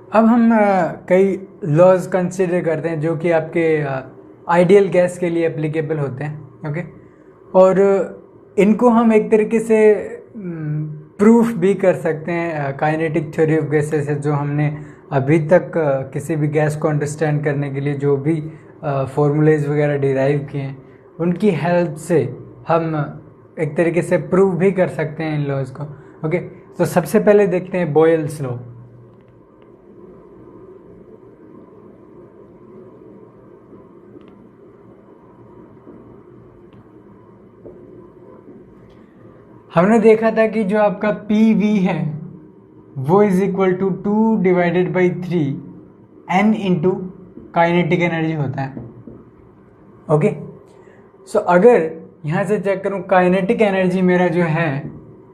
अब हम कई लॉज कंसिडर करते हैं जो कि आपके आइडियल गैस के लिए एप्लीकेबल होते हैं, ओके। और इनको हम एक तरीके से प्रूफ भी कर सकते हैं काइनेटिक थ्योरी ऑफ गैसेस से, जो हमने अभी तक किसी भी गैस को अंडरस्टैंड करने के लिए जो भी फॉर्मूलेज वगैरह डिराइव किए हैं उनकी हेल्प से हम एक तरीके से प्रूव भी कर सकते हैं इन लॉज को, ओके। तो सबसे पहले देखते हैं बॉयल्स लॉ। हमने देखा था कि जो आपका पी वी है वो is equal to 2/3 n into kinetic energy होता है, ओके। सो अगर यहाँ से चेक करूँ, काइनेटिक एनर्जी मेरा जो है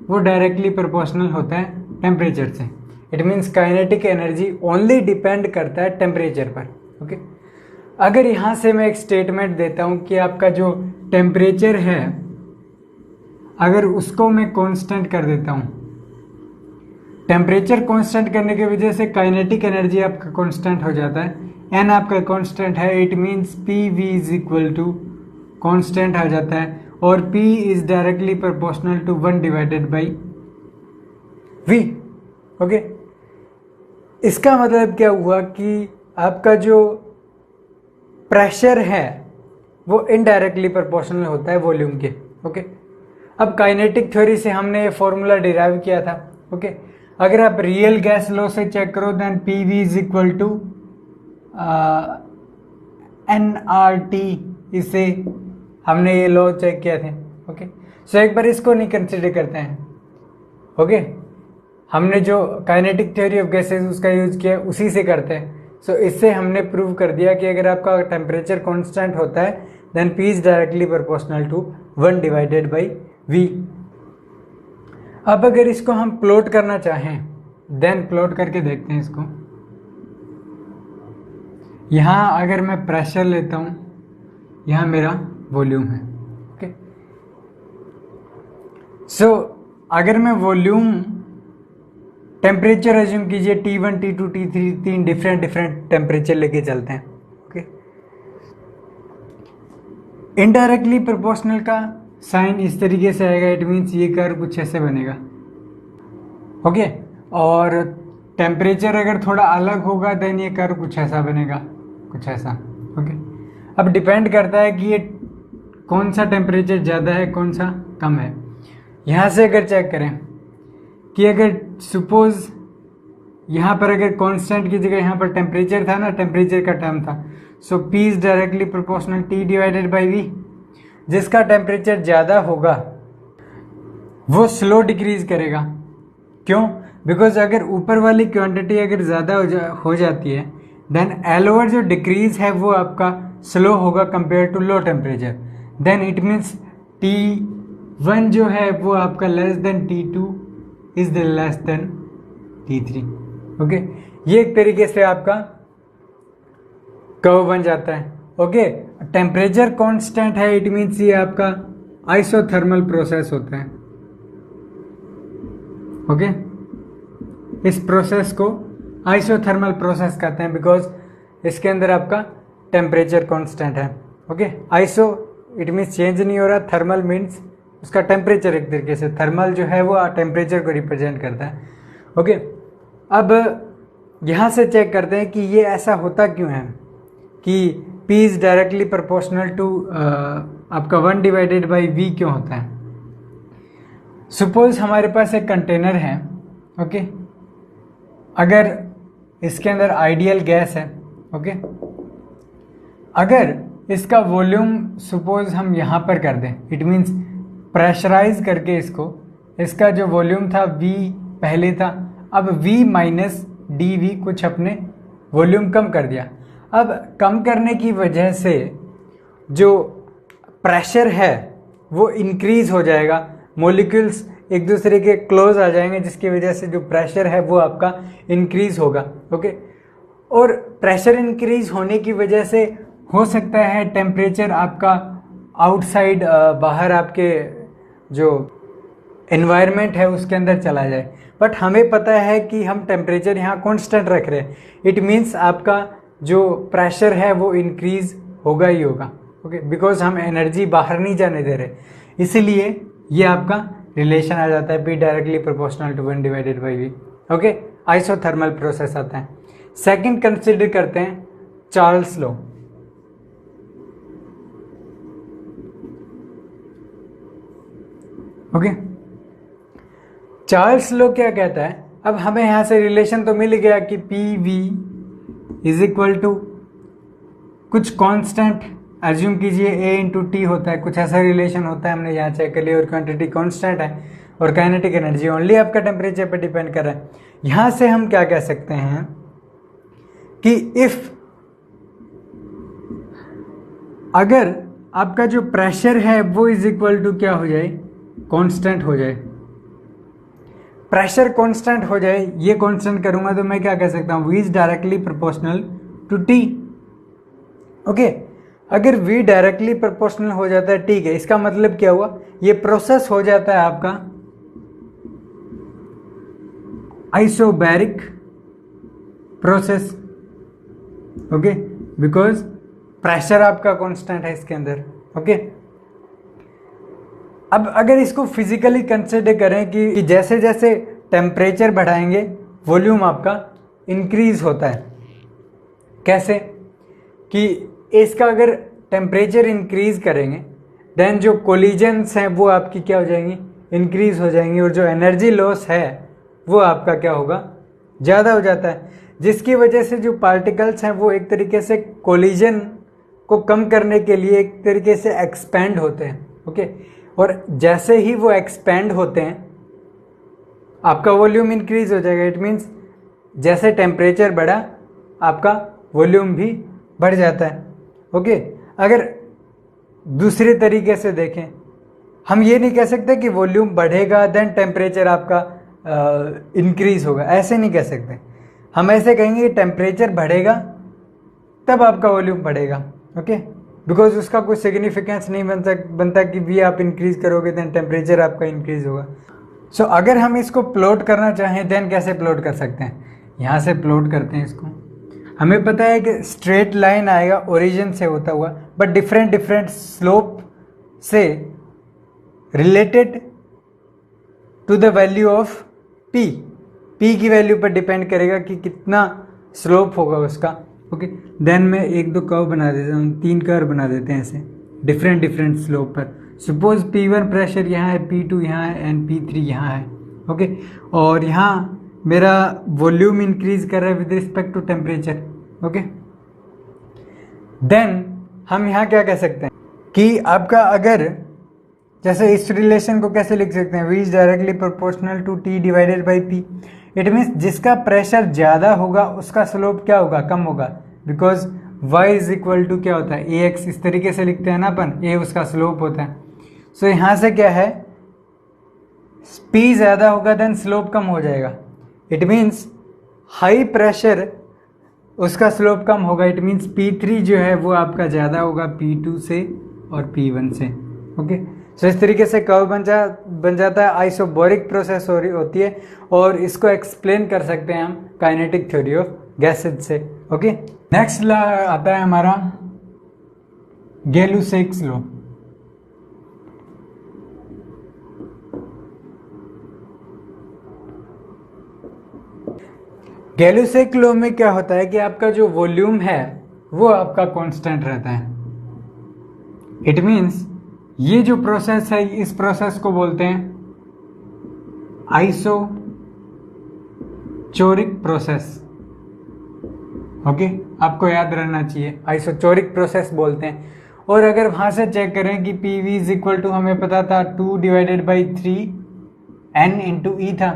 वो डायरेक्टली प्रोपोर्शनल होता है टेम्परेचर से। It means kinetic energy only depend करता है टेम्परेचर पर, ओके। अगर यहाँ से मैं एक स्टेटमेंट देता हूँ कि आपका जो टेम्परेचर है अगर उसको मैं कांस्टेंट कर देता हूँ, टेम्परेचर कांस्टेंट करने की वजह से काइनेटिक एनर्जी आपका कांस्टेंट हो जाता है, एन आपका कांस्टेंट है। It means P V is equal to constant आ जाता है और P is directly proportional to 1/V, okay. इसका मतलब क्या हुआ कि आपका जो प्रेशर है वो इनडायरेक्टली प्रोपोर्शनल होता है वॉल्यूम के, ओके। अब काइनेटिक थ्योरी से हमने ये फॉर्मूला डिराइव किया था, ओके। अगर आप रियल गैस लॉ से चेक करो then P V is equal to NRT, इसे हमने ये लॉ चेक किया थे, ओके। सो एक बार इसको नहीं कंसिडर करते हैं, ओके। हमने जो काइनेटिक थ्योरी ऑफ गैसेस उसका यूज किया उसी से करते हैं। सो इससे हमने प्रूव कर दिया कि अगर आपका टेम्परेचर कांस्टेंट होता है then P is directly proportional to 1/V। अब अगर इसको हम प्लॉट करना चाहें देन प्लॉट करके देखते हैं इसको। यहाँ अगर मैं प्रेशर लेता हूँ, यहाँ मेरा वॉल्यूम है, ओके। सो अगर मैं वॉल्यूम टेम्परेचर एज्यूम कीजिए T1 T2 T3 तीन डिफरेंट टेम्परेचर लेके चलते हैं, ओके। इनडायरेक्टली प्रोपोर्शनल का साइन इस तरीके से आएगा, इट मीन्स ये कर्व कुछ ऐसे बनेगा, ओके। और टेम्परेचर अगर थोड़ा अलग होगा देन ये कर्व कुछ ऐसा बनेगा, कुछ ऐसा, ओके। अब डिपेंड करता है कि ये कौन सा टेम्परेचर ज़्यादा है कौन सा कम है। यहाँ से अगर चेक करें कि अगर सपोज यहाँ पर अगर कांस्टेंट की जगह यहाँ पर टेम्परेचर था ना, टेम्परेचर का टर्म था, सो P is directly proportional T/V। जिसका टेम्परेचर ज़्यादा होगा वो स्लो डिक्रीज करेगा, क्यों? बिकॉज अगर ऊपर वाली क्वांटिटी अगर ज़्यादा हो जाती है देन एलोअर जो डिक्रीज है वो आपका स्लो होगा compare to low temperature. Then it means T1 जो है वो आपका less than T2 is the less than T3, okay. ये एक तरीके से आपका कर्व बन जाता है, ओके। टेम्परेचर कांस्टेंट है, इट मीन्स ये आपका आइसोथर्मल प्रोसेस होता है, ओके। इस प्रोसेस को आइसोथर्मल प्रोसेस कहते हैं बिकॉज इसके अंदर आपका टेम्परेचर कांस्टेंट है, okay. Iso it means change नहीं हो रहा, थर्मल मीन्स उसका टेम्परेचर एक तरीके से, थर्मल जो है वो टेम्परेचर को रिप्रेजेंट करता है, ओके। अब यहाँ से चेक करते हैं कि ये ऐसा होता क्यों है कि P is directly proportional to आपका 1/V क्यों होता है। सपोज हमारे पास एक कंटेनर है, ओके। अगर इसके अंदर आइडियल गैस है, ओके। अगर इसका वॉल्यूम सपोज हम यहाँ पर कर दें, इट मीन्स प्रेशराइज करके इसका जो वॉल्यूम था V पहले था, अब V माइनस DV कुछ अपने वॉल्यूम कम कर दिया। अब कम करने की वजह से जो प्रेशर है वो इंक्रीज हो जाएगा, मॉलिक्यूल्स एक दूसरे के क्लोज आ जाएंगे जिसकी वजह से जो प्रेशर है वो आपका इंक्रीज होगा, ओके। और प्रेशर इंक्रीज होने की वजह से हो सकता है टेम्परेचर आपका आउटसाइड बाहर आपके जो एनवायरनमेंट है उसके अंदर चला जाए, बट हमें पता है कि हम टेम्परेचर यहाँ कांस्टेंट रख रहे हैं। इट मीन्स आपका जो प्रेशर है वो इंक्रीज होगा ही होगा, ओके, बिकॉज हम एनर्जी बाहर नहीं जाने दे रहे, इसीलिए ये आपका रिलेशन आ जाता है P directly proportional to 1 divided by V, okay. Isothermal process आता है। सेकंड कंसिडर करते हैं Charles law. Okay, Charles law क्या कहता है? अब हमें यहां से रिलेशन तो मिल गया कि P V is equal to कुछ कांस्टेंट, एज्यूम कीजिए A इंटू टी होता है, कुछ ऐसा रिलेशन होता है, हमने यहाँ चेक कर लिया, और क्वांटिटी कांस्टेंट है, और काइनेटिक एनर्जी ओनली आपका टेम्परेचर पर डिपेंड कर रहा है। यहां से हम क्या कह सकते हैं कि इफ अगर आपका जो प्रेशर है वो इज इक्वल टू क्या हो जाए, कांस्टेंट हो जाए, प्रेशर कांस्टेंट हो जाए, ये कांस्टेंट करूंगा तो मैं क्या कह सकता हूं, V is directly proportional to T, okay. अगर V डायरेक्टली प्रोपोर्शनल हो जाता है, ठीक है, इसका मतलब क्या हुआ, ये प्रोसेस हो जाता है आपका isobaric process, okay, because pressure आपका कांस्टेंट है इसके अंदर, ओके। अब अगर इसको फिजिकली कंसिडर करें कि जैसे जैसे टेम्परेचर बढ़ाएंगे वॉल्यूम आपका इंक्रीज होता है। कैसे कि इसका अगर टेम्परेचर इंक्रीज करेंगे देन जो कोलिजन्स हैं वो आपकी क्या हो जाएंगी, इंक्रीज हो जाएंगी, और जो एनर्जी लॉस है वो आपका क्या होगा, ज़्यादा हो जाता है, जिसकी वजह से जो पार्टिकल्स हैं वो एक तरीके से कोलिजन को कम करने के लिए एक तरीके से एक्सपेंड होते हैं, ओके। और जैसे ही वो एक्सपेंड होते हैं आपका वॉल्यूम इंक्रीज हो जाएगा। इट मीन्स जैसे टेम्परेचर बढ़ा आपका वॉल्यूम भी बढ़ जाता है, ओके। अगर दूसरे तरीके से देखें, हम ये नहीं कह सकते कि वॉल्यूम बढ़ेगा देन टेम्परेचर आपका इंक्रीज होगा, ऐसे नहीं कह सकते। हम ऐसे कहेंगे कि टेम्परेचर बढ़ेगा तब आपका वॉल्यूम बढ़ेगा, ओके, बिकॉज उसका कोई सिग्निफिकेंस नहीं बनता कि V आप इंक्रीज करोगे देन टेम्परेचर आपका इंक्रीज होगा। सो अगर हम इसको प्लॉट करना चाहें देन कैसे प्लॉट कर सकते हैं, यहाँ से प्लॉट करते हैं इसको। हमें पता है कि स्ट्रेट लाइन आएगा ओरिजिन से होता हुआ, बट डिफरेंट डिफरेंट स्लोप से related to the value of P की वैल्यू पर डिपेंड करेगा कि कितना स्लोप होगा उसका, ओके। देन मैं एक दो कर्व बना देता हूँ, 3 कर्व बना देते हैं ऐसे डिफरेंट डिफरेंट स्लोप पर। सपोज P1 प्रेशर यहाँ है, P2 यहाँ है एंड P3 यहाँ है, ओके। और यहाँ मेरा वॉल्यूम इंक्रीज कर रहा है with respect to temperature, okay. Then हम यहाँ क्या कह सकते हैं कि आपका अगर जैसे इस रिलेशन को कैसे लिख सकते हैं, V is directly proportional to T divided by P। It means जिसका प्रेशर ज़्यादा होगा उसका स्लोप क्या होगा, कम होगा, because Y is equal to क्या होता है, AX, इस तरीके से लिखते हैं ना अपन, A उसका स्लोप होता है। सो यहाँ से क्या है, P ज़्यादा होगा देन स्लोप कम हो जाएगा। इट मीन्स हाई प्रेशर उसका स्लोप कम होगा। इट मीन्स P3 जो है वो आपका ज़्यादा होगा P2 से और P1 से, ओके। सो इस तरीके से कर्व बन जाता है, आइसोबैरिक प्रोसेस होती है, और इसको एक्सप्लेन कर सकते हैं हम काइनेटिक थ्योरी ऑफ गैसेज से, ओके। नेक्स्ट लॉ आता है हमारा गैलुसेक्स लॉ। गैलुसेक लॉ में क्या होता है कि आपका जो वॉल्यूम है वो आपका कांस्टेंट रहता है। इट मीन्स ये जो प्रोसेस है इस प्रोसेस को बोलते हैं आइसोचोरिक प्रोसेस, ओके। आपको याद रहना चाहिए आइसोचोरिक प्रोसेस बोलते हैं। और अगर वहां से चेक करें कि PV इज इक्वल टू हमें पता था 2 डिवाइडेड बाई 3 N इंटू ई था,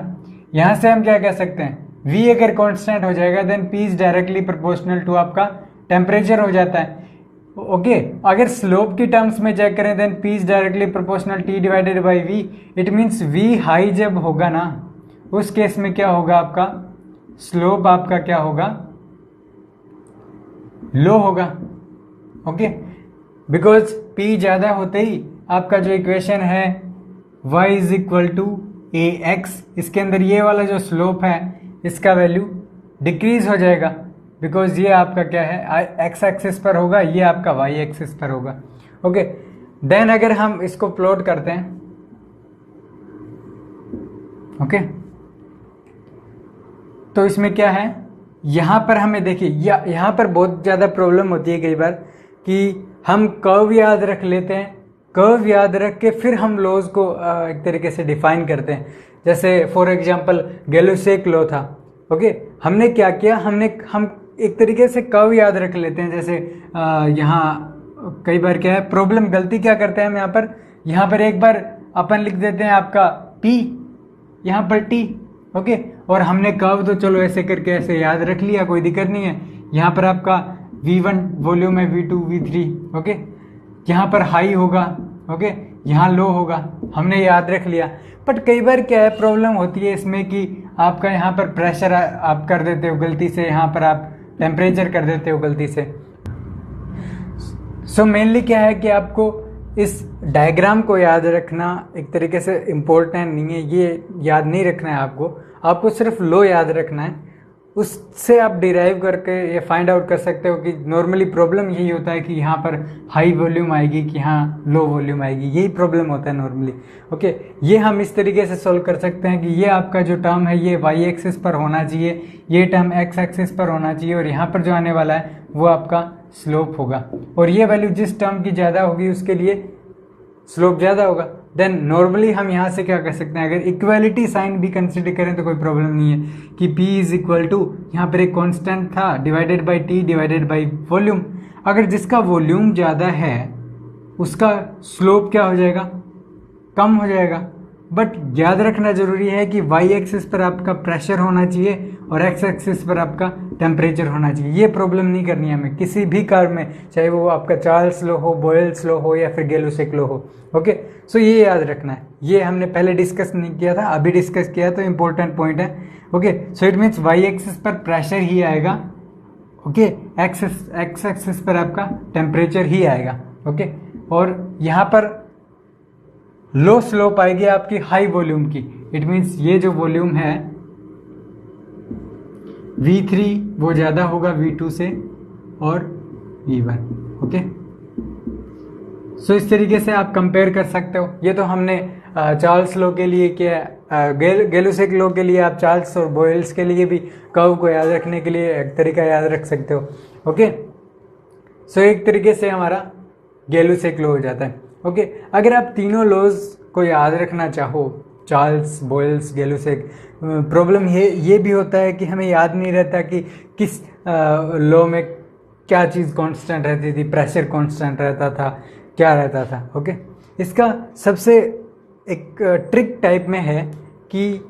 यहां से हम क्या कह सकते हैं, V अगर कांस्टेंट हो जाएगा then P is directly proportional to आपका टेम्परेचर हो जाता है, ओके। अगर स्लोप की टर्म्स में चेक करें then P is directly proportional T divided by V। It means V high जब होगा ना उस केस में क्या होगा, आपका स्लोप आपका क्या होगा, लो होगा, ओके। बिकॉज P ज़्यादा होते ही आपका जो इक्वेशन है y is equal to A X, इसके अंदर ये वाला जो स्लोप है इसका वैल्यू डिक्रीज हो जाएगा, बिकॉज ये आपका क्या है एक्स एक्सिस पर होगा, ये आपका वाई एक्सिस पर होगा। ओके, देन अगर हम इसको प्लॉट करते हैं, ओके, तो इसमें क्या है, यहां पर हमें देखिए यहां पर बहुत ज़्यादा प्रॉब्लम होती है कई बार कि हम कर्व याद रख लेते हैं, कर्व याद रख के फिर हम लॉज को एक तरीके से डिफाइन करते हैं। जैसे फॉर एग्जांपल गैलुसेक लॉ था, ओके, हमने क्या किया, हम एक तरीके से कर्व याद रख लेते हैं। जैसे यहाँ कई बार क्या है प्रॉब्लम, गलती क्या करते हैं हम यहाँ पर एक बार अपन लिख देते हैं आपका P, यहाँ पर T, ओके, और हमने कर्व तो चलो ऐसे करके ऐसे याद रख लिया, कोई दिक्कत नहीं है। यहाँ पर आपका V1 वॉल्यूम है, V2 V3, ओके, यहाँ पर हाई होगा, ओके, यहाँ लो होगा, हमने याद रख लिया। बट कई बार क्या है प्रॉब्लम होती है इसमें कि आपका यहाँ पर प्रेशर आप कर देते हो गलती से, यहाँ पर आप टेम्परेचर कर देते हो गलती से। सो मेनली क्या है कि आपको इस डायग्राम को याद रखना एक तरीके से इम्पोर्टेंट नहीं है, ये याद नहीं रखना है आपको सिर्फ लो याद रखना है। उससे आप डिराइव करके ये फाइंड आउट कर सकते हो कि नॉर्मली प्रॉब्लम यही होता है कि यहाँ पर हाई वॉल्यूम आएगी कि यहाँ लो वॉल्यूम आएगी, यही प्रॉब्लम होता है नॉर्मली। ओके, ये हम इस तरीके से सॉल्व कर सकते हैं कि ये आपका जो टर्म है ये वाई एक्सिस पर होना चाहिए, ये टर्म एक्स एक्सिस पर होना चाहिए, और यहाँ पर जो आने वाला है वो आपका स्लोप होगा, और ये वैल्यू जिस टर्म की ज़्यादा होगी उसके लिए स्लोप ज़्यादा होगा। देन नॉर्मली हम यहाँ से क्या कर सकते हैं, अगर इक्वालिटी साइन भी कंसिडर करें तो कोई प्रॉब्लम नहीं है कि P इज इक्वल टू, यहाँ पर एक कांस्टेंट था, divided by T divided by volume. अगर जिसका वॉल्यूम ज़्यादा है उसका स्लोप क्या हो जाएगा, कम हो जाएगा। बट याद रखना जरूरी है कि वाई एक्सिस पर आपका प्रेशर होना चाहिए और एक्स एक्सिस पर आपका टेम्परेचर होना चाहिए। ये प्रॉब्लम नहीं करनी है हमें किसी भी कर्व में, चाहे वो आपका चार्ल्स लॉ हो, बॉयल्स लॉ हो या फिर गैलुसेक लॉ हो। ओके, सो ये याद रखना है, ये हमने पहले डिस्कस नहीं किया था, अभी डिस्कस किया तो इंपॉर्टेंट पॉइंट है। Okay, so it means Y axis पर प्रेशर ही आएगा, ओके, एक्स एक्सिस पर आपका टेम्परेचर ही आएगा। ओके, और यहाँ पर लो स्लोप आएगी आपकी हाई वॉल्यूम की। इट मीन्स ये जो वॉल्यूम है V3 वो ज़्यादा होगा V2 से और V1। ओके, सो इस तरीके से आप कंपेयर कर सकते हो। ये तो हमने चार्ल्स लॉ के लिए किया, गैलुसेक लॉ के लिए आप चार्ल्स और बॉयल्स के लिए भी कर्व को याद रखने के लिए एक तरीका याद रख सकते हो। ओके, सो एक तरीके से हमारा गैलुसेक लॉ हो जाता है। ओके, अगर आप तीनों लॉज को याद रखना चाहो, चार्ल्स, बॉयल्स, गैलुसेक, प्रॉब्लम ये भी होता है कि हमें याद नहीं रहता कि किस लॉ में क्या चीज़ कांस्टेंट रहती थी, प्रेशर कांस्टेंट रहता था, क्या रहता था। ओके, इसका सबसे एक ट्रिक टाइप में है कि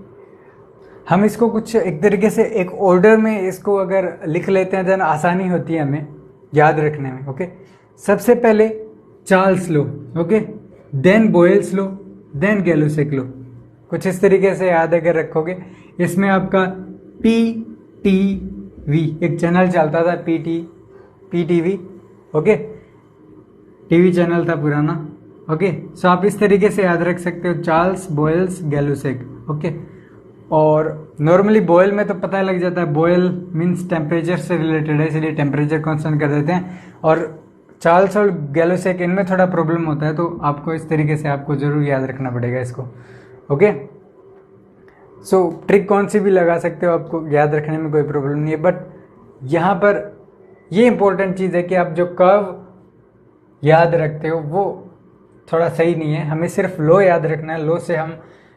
हम इसको कुछ एक तरीके से एक ऑर्डर में इसको अगर लिख लेते हैं तो आसानी होती है हमें याद रखने में। ओके, सबसे पहले Charles law, okay, then Boyle's law, then Gay Lussac law. कुछ इस तरीके से याद अगर रखोगे, इसमें आपका PTV एक चैनल चलता था, PTV, ओके, टीवी चैनल था पुराना। ओके, सो आप इस तरीके से याद रख सकते हो, चार्ल्स, बॉयल्स, गैलुसेक। ओके, और नॉर्मली बॉयल में तो पता लग जाता है, बॉयल मीन्स टेम्परेचर से रिलेटेड है, इसलिए टेम्परेचर कांस्टेंट कर देते हैं। और चार्ल्स और गैलुसेक इनमें थोड़ा प्रॉब्लम होता है, तो आपको इस तरीके से आपको जरूर याद रखना पड़ेगा इसको। ओके, सो ट्रिक कौन सी भी लगा सकते हो, आपको याद रखने में कोई प्रॉब्लम नहीं है। बट यहाँ पर ये इंपॉर्टेंट चीज़ है कि आप जो कर्व याद रखते हो वो थोड़ा सही नहीं है, हमें सिर्फ लो याद रखना है, लो से हम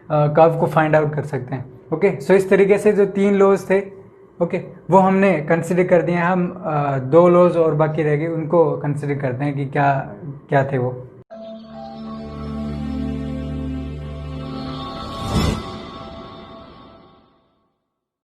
कर्व को फाइंड आउट कर सकते हैं। ओके, सो इस तरीके से जो 3 लॉज थे, ओके, वो हमने कंसिडर कर दिए। हम 2 लॉज और बाकी रह गए, उनको कंसिडर करते हैं कि क्या क्या थे वो।